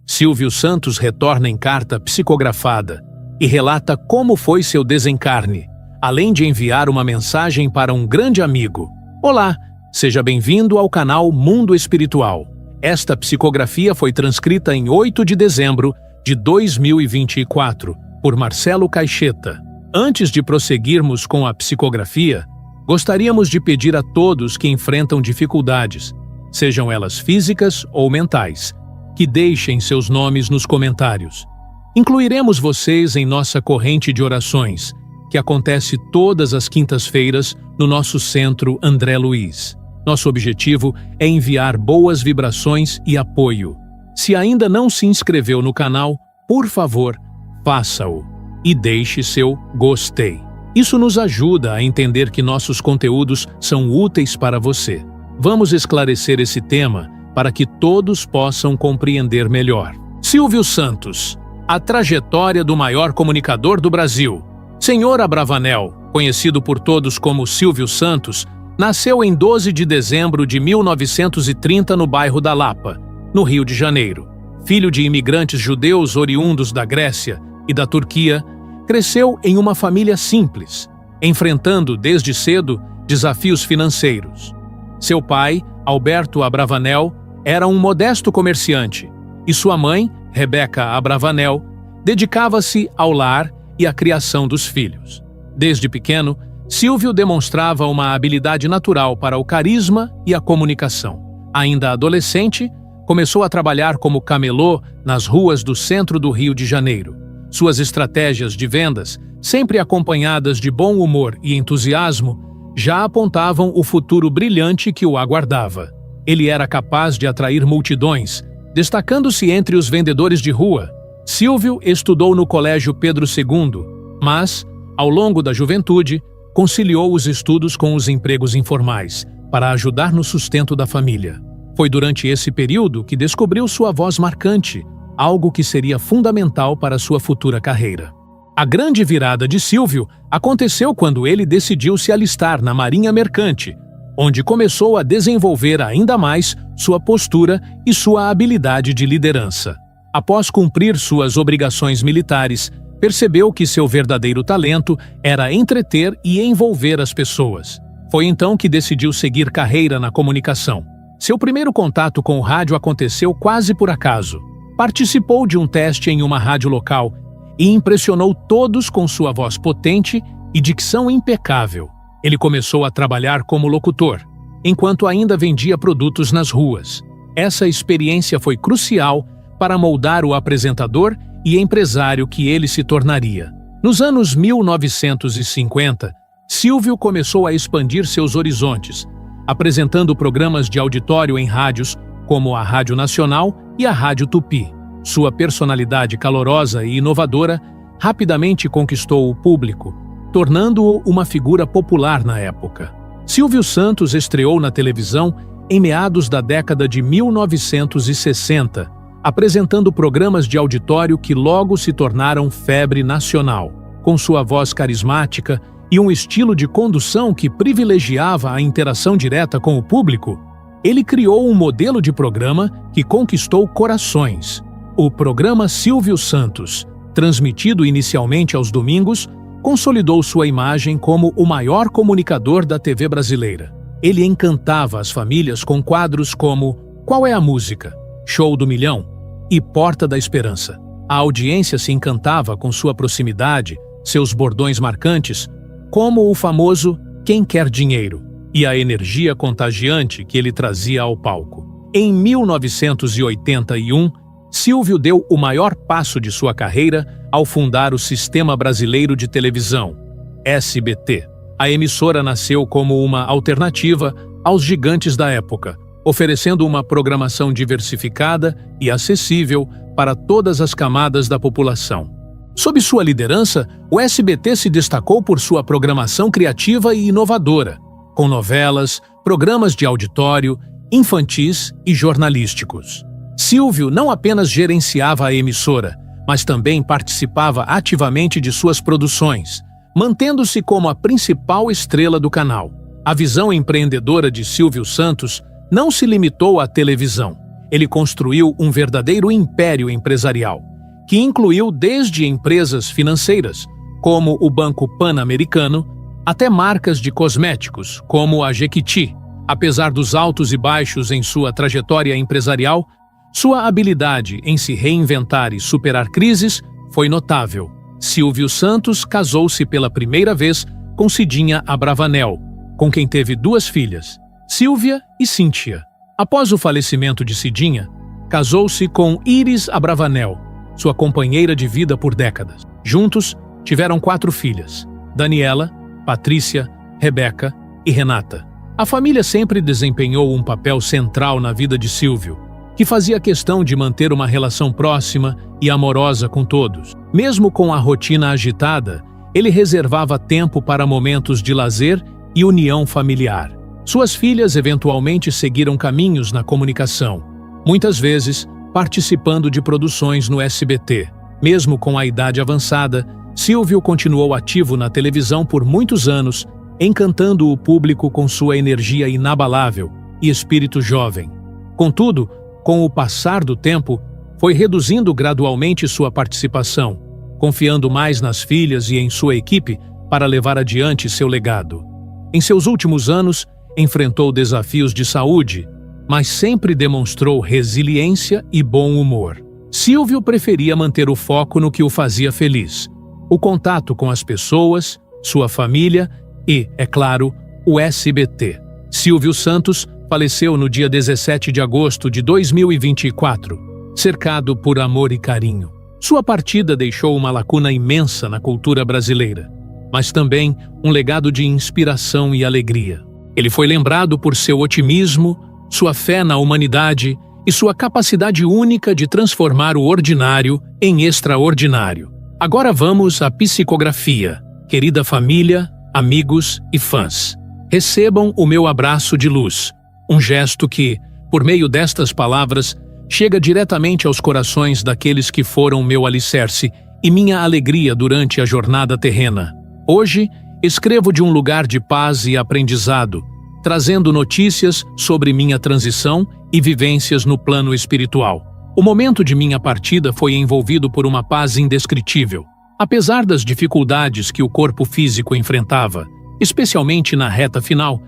Silvio Santos retorna em carta psicografada e relata como foi seu desencarne, além de enviar uma mensagem para um grande amigo. Olá, seja bem-vindo ao canal Mundo Espiritual. Esta psicografia foi transcrita em 8 de dezembro de 2024 por Marcelo Caixeta. Antes de prosseguirmos com a psicografia, gostaríamos de pedir a todos que enfrentam dificuldades, sejam elas físicas ou mentais, que deixem seus nomes nos comentários. Incluiremos vocês em nossa corrente de orações, que acontece todas as quintas-feiras no nosso centro André Luiz. Nosso objetivo é enviar boas vibrações e apoio. Se ainda não se inscreveu no canal, por favor, faça-o e deixe seu gostei. Isso nos ajuda a entender que nossos conteúdos são úteis para você. Vamos esclarecer esse tema para que todos possam compreender melhor. Silvio Santos, a trajetória do maior comunicador do Brasil. Senhor Abravanel, conhecido por todos como Silvio Santos, nasceu em 12 de dezembro de 1930 no bairro da Lapa, no Rio de Janeiro. Filho de imigrantes judeus oriundos da Grécia e da Turquia, cresceu em uma família simples, enfrentando desde cedo desafios financeiros. Seu pai, Alberto Abravanel, era um modesto comerciante, e sua mãe, Rebeca Abravanel, dedicava-se ao lar e à criação dos filhos. Desde pequeno, Silvio demonstrava uma habilidade natural para o carisma e a comunicação. Ainda adolescente, começou a trabalhar como camelô nas ruas do centro do Rio de Janeiro. Suas estratégias de vendas, sempre acompanhadas de bom humor e entusiasmo, já apontavam o futuro brilhante que o aguardava. Ele era capaz de atrair multidões, destacando-se entre os vendedores de rua. Silvio estudou no Colégio Pedro II, mas, ao longo da juventude, conciliou os estudos com os empregos informais, para ajudar no sustento da família. Foi durante esse período que descobriu sua voz marcante, algo que seria fundamental para sua futura carreira. A grande virada de Silvio aconteceu quando ele decidiu se alistar na Marinha Mercante, onde começou a desenvolver ainda mais sua postura e sua habilidade de liderança. Após cumprir suas obrigações militares, percebeu que seu verdadeiro talento era entreter e envolver as pessoas. Foi então que decidiu seguir carreira na comunicação. Seu primeiro contato com o rádio aconteceu quase por acaso. Participou de um teste em uma rádio local e impressionou todos com sua voz potente e dicção impecável. Ele começou a trabalhar como locutor, enquanto ainda vendia produtos nas ruas. Essa experiência foi crucial para moldar o apresentador e empresário que ele se tornaria. Nos anos 1950, Silvio começou a expandir seus horizontes, apresentando programas de auditório em rádios como a Rádio Nacional e a Rádio Tupi. Sua personalidade calorosa e inovadora rapidamente conquistou o público, tornando-o uma figura popular na época. Silvio Santos estreou na televisão em meados da década de 1960, apresentando programas de auditório que logo se tornaram febre nacional. Com sua voz carismática e um estilo de condução que privilegiava a interação direta com o público, ele criou um modelo de programa que conquistou corações. O programa Silvio Santos, transmitido inicialmente aos domingos, consolidou sua imagem como o maior comunicador da TV brasileira. Ele encantava as famílias com quadros como Qual é a Música?, Show do Milhão e Porta da Esperança. A audiência se encantava com sua proximidade, seus bordões marcantes, como o famoso Quem Quer Dinheiro, e a energia contagiante que ele trazia ao palco. Em 1981, Silvio deu o maior passo de sua carreira ao fundar o Sistema Brasileiro de Televisão, SBT. A emissora nasceu como uma alternativa aos gigantes da época, oferecendo uma programação diversificada e acessível para todas as camadas da população. Sob sua liderança, o SBT se destacou por sua programação criativa e inovadora, com novelas, programas de auditório, infantis e jornalísticos. Silvio não apenas gerenciava a emissora, mas também participava ativamente de suas produções, mantendo-se como a principal estrela do canal. A visão empreendedora de Silvio Santos não se limitou à televisão. ele construiu um verdadeiro império empresarial, que incluiu desde empresas financeiras, como o Banco Pan-Americano, até marcas de cosméticos, como a Jequiti. Apesar dos altos e baixos em sua trajetória empresarial, sua habilidade em se reinventar e superar crises foi notável. Silvio Santos casou-se pela primeira vez com Cidinha Abravanel, com quem teve 2 filhas, Silvia e Cíntia. Após o falecimento de Cidinha, casou-se com Iris Abravanel, sua companheira de vida por décadas. Juntos, tiveram 4 filhas, Daniela, Patrícia, Rebeca e Renata. A família sempre desempenhou um papel central na vida de Silvio, que fazia questão de manter uma relação próxima e amorosa com todos. Mesmo com a rotina agitada, ele reservava tempo para momentos de lazer e união familiar. Suas filhas eventualmente seguiram caminhos na comunicação, muitas vezes participando de produções no SBT. Mesmo com a idade avançada, Silvio continuou ativo na televisão por muitos anos, encantando o público com sua energia inabalável e espírito jovem. Contudo, com o passar do tempo, foi reduzindo gradualmente sua participação, confiando mais nas filhas e em sua equipe para levar adiante seu legado. Em seus últimos anos, enfrentou desafios de saúde, mas sempre demonstrou resiliência e bom humor. Silvio preferia manter o foco no que o fazia feliz: o contato com as pessoas, sua família e, é claro, o SBT. Silvio Santos faleceu no dia 17 de agosto de 2024, cercado por amor e carinho. Sua partida deixou uma lacuna imensa na cultura brasileira, mas também um legado de inspiração e alegria. Ele foi lembrado por seu otimismo, sua fé na humanidade e sua capacidade única de transformar o ordinário em extraordinário. Agora vamos à psicografia. Querida família, amigos e fãs, recebam o meu abraço de luz, um gesto que, por meio destas palavras, chega diretamente aos corações daqueles que foram meu alicerce e minha alegria durante a jornada terrena. Hoje, escrevo de um lugar de paz e aprendizado, trazendo notícias sobre minha transição e vivências no plano espiritual. O momento de minha partida foi envolvido por uma paz indescritível. Apesar das dificuldades que o corpo físico enfrentava, especialmente na reta final,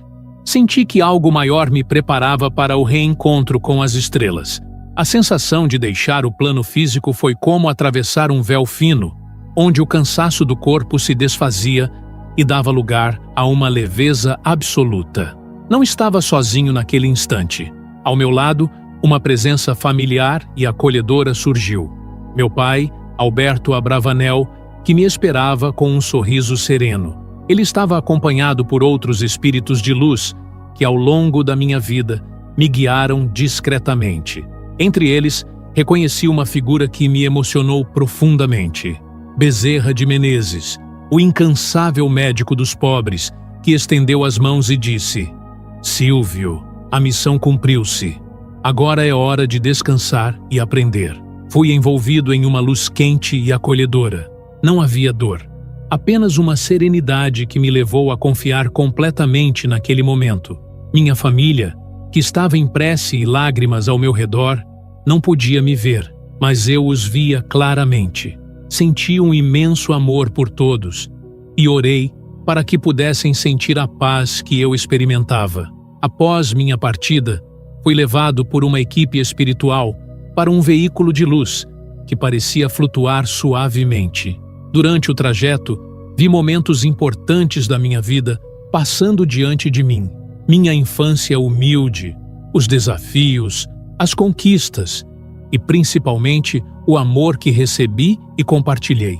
senti que algo maior me preparava para o reencontro com as estrelas. A sensação de deixar o plano físico foi como atravessar um véu fino, onde o cansaço do corpo se desfazia e dava lugar a uma leveza absoluta. Não estava sozinho naquele instante. Ao meu lado, uma presença familiar e acolhedora surgiu. Meu pai, Alberto Abravanel, que me esperava com um sorriso sereno. Ele estava acompanhado por outros espíritos de luz que, ao longo da minha vida, me guiaram discretamente. Entre eles, reconheci uma figura que me emocionou profundamente: Bezerra de Menezes, o incansável médico dos pobres, que estendeu as mãos e disse: Silvio, a missão cumpriu-se. Agora é hora de descansar e aprender. Fui envolvido em uma luz quente e acolhedora. Não havia dor, apenas uma serenidade que me levou a confiar completamente naquele momento. Minha família, que estava em prece e lágrimas ao meu redor, não podia me ver, mas eu os via claramente. Senti um imenso amor por todos e orei para que pudessem sentir a paz que eu experimentava. Após minha partida, fui levado por uma equipe espiritual para um veículo de luz que parecia flutuar suavemente. Durante o trajeto, vi momentos importantes da minha vida passando diante de mim. Minha infância humilde, os desafios, as conquistas e, principalmente, o amor que recebi e compartilhei.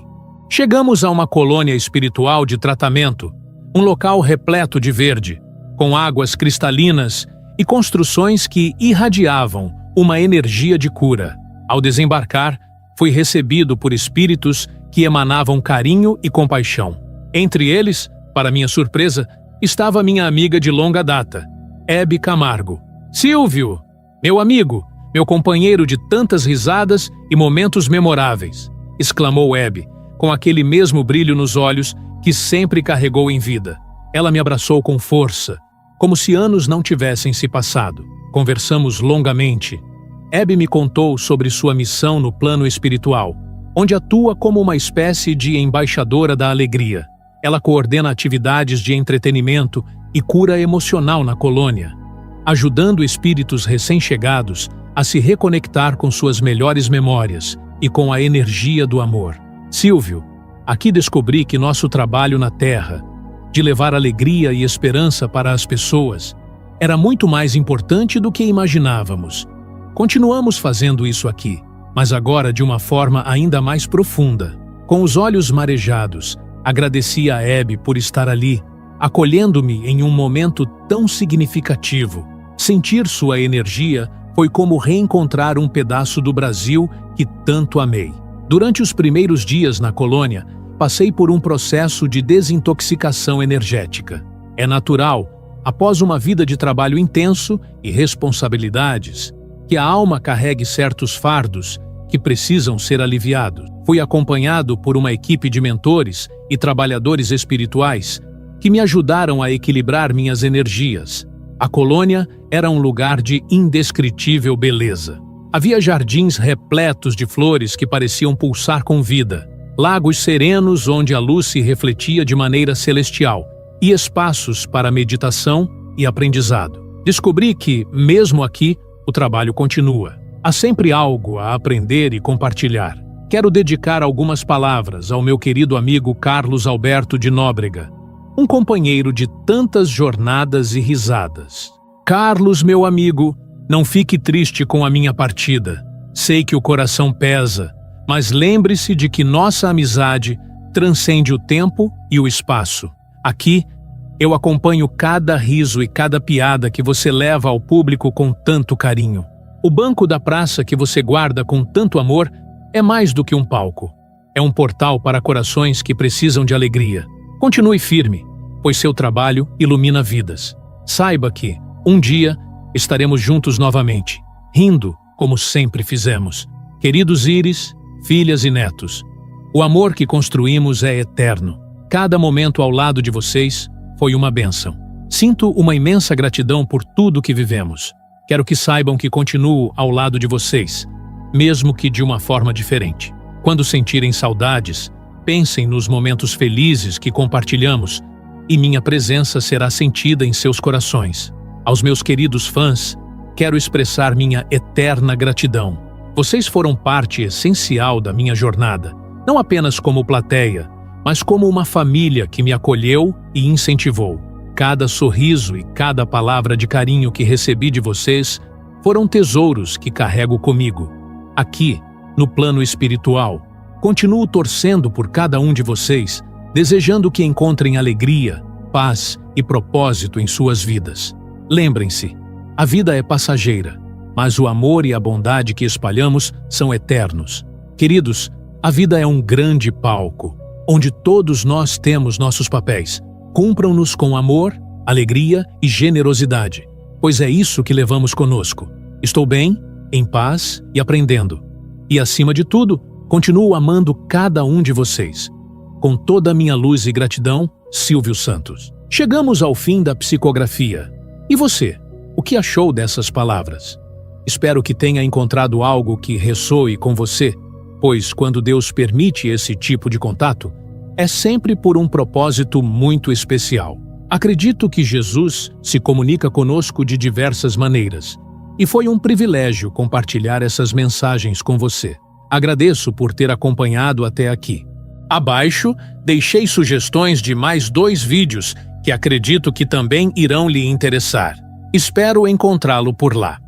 Chegamos a uma colônia espiritual de tratamento, um local repleto de verde, com águas cristalinas e construções que irradiavam uma energia de cura. Ao desembarcar, fui recebido por espíritos que emanavam carinho e compaixão. Entre eles, para minha surpresa, estava minha amiga de longa data, Hebe Camargo. Silvio, meu amigo, meu companheiro de tantas risadas e momentos memoráveis, exclamou Hebe, com aquele mesmo brilho nos olhos que sempre carregou em vida. Ela me abraçou com força, como se anos não tivessem se passado. Conversamos longamente, Abby me contou sobre sua missão no plano espiritual, onde atua como uma espécie de embaixadora da alegria. Ela coordena atividades de entretenimento e cura emocional na colônia, ajudando espíritos recém-chegados a se reconectar com suas melhores memórias e com a energia do amor. Silvio, aqui descobri que nosso trabalho na Terra, de levar alegria e esperança para as pessoas, era muito mais importante do que imaginávamos. Continuamos fazendo isso aqui, mas agora de uma forma ainda mais profunda. Com os olhos marejados, agradeci a Abby por estar ali, acolhendo-me em um momento tão significativo. Sentir sua energia foi como reencontrar um pedaço do Brasil que tanto amei. Durante os primeiros dias na colônia, passei por um processo de desintoxicação energética. É natural, após uma vida de trabalho intenso e responsabilidades, que a alma carregue certos fardos que precisam ser aliviados. Fui acompanhado por uma equipe de mentores e trabalhadores espirituais que me ajudaram a equilibrar minhas energias. A colônia era um lugar de indescritível beleza. Havia jardins repletos de flores que pareciam pulsar com vida, lagos serenos onde a luz se refletia de maneira celestial e espaços para meditação e aprendizado. Descobri que, mesmo aqui, o trabalho continua. Há sempre algo a aprender e compartilhar. Quero dedicar algumas palavras ao meu querido amigo Carlos Alberto de Nóbrega, um companheiro de tantas jornadas e risadas. Carlos, meu amigo, não fique triste com a minha partida. Sei que o coração pesa, mas lembre-se de que nossa amizade transcende o tempo e o espaço. Aqui, eu acompanho cada riso e cada piada que você leva ao público com tanto carinho. O banco da praça que você guarda com tanto amor é mais do que um palco. É um portal para corações que precisam de alegria. Continue firme, pois seu trabalho ilumina vidas. Saiba que, um dia, estaremos juntos novamente, rindo como sempre fizemos. Queridos Íris, filhas e netos, o amor que construímos é eterno. Cada momento ao lado de vocês foi uma bênção. Sinto uma imensa gratidão por tudo que vivemos. Quero que saibam que continuo ao lado de vocês, mesmo que de uma forma diferente. Quando sentirem saudades, pensem nos momentos felizes que compartilhamos e minha presença será sentida em seus corações. Aos meus queridos fãs, quero expressar minha eterna gratidão. Vocês foram parte essencial da minha jornada, não apenas como plateia, mas como uma família que me acolheu e incentivou. Cada sorriso e cada palavra de carinho que recebi de vocês foram tesouros que carrego comigo. Aqui, no plano espiritual, continuo torcendo por cada um de vocês, desejando que encontrem alegria, paz e propósito em suas vidas. Lembrem-se, a vida é passageira, mas o amor e a bondade que espalhamos são eternos. Queridos, a vida é um grande palco, onde todos nós temos nossos papéis. Cumpram-nos com amor, alegria e generosidade, pois é isso que levamos conosco. Estou bem, em paz e aprendendo. E, acima de tudo, continuo amando cada um de vocês. Com toda a minha luz e gratidão, Silvio Santos. Chegamos ao fim da psicografia. E você, o que achou dessas palavras? Espero que tenha encontrado algo que ressoe com você, pois quando Deus permite esse tipo de contato, é sempre por um propósito muito especial. Acredito que Jesus se comunica conosco de diversas maneiras, e foi um privilégio compartilhar essas mensagens com você. Agradeço por ter acompanhado até aqui. Abaixo, deixei sugestões de mais 2 vídeos que acredito que também irão lhe interessar. Espero encontrá-lo por lá.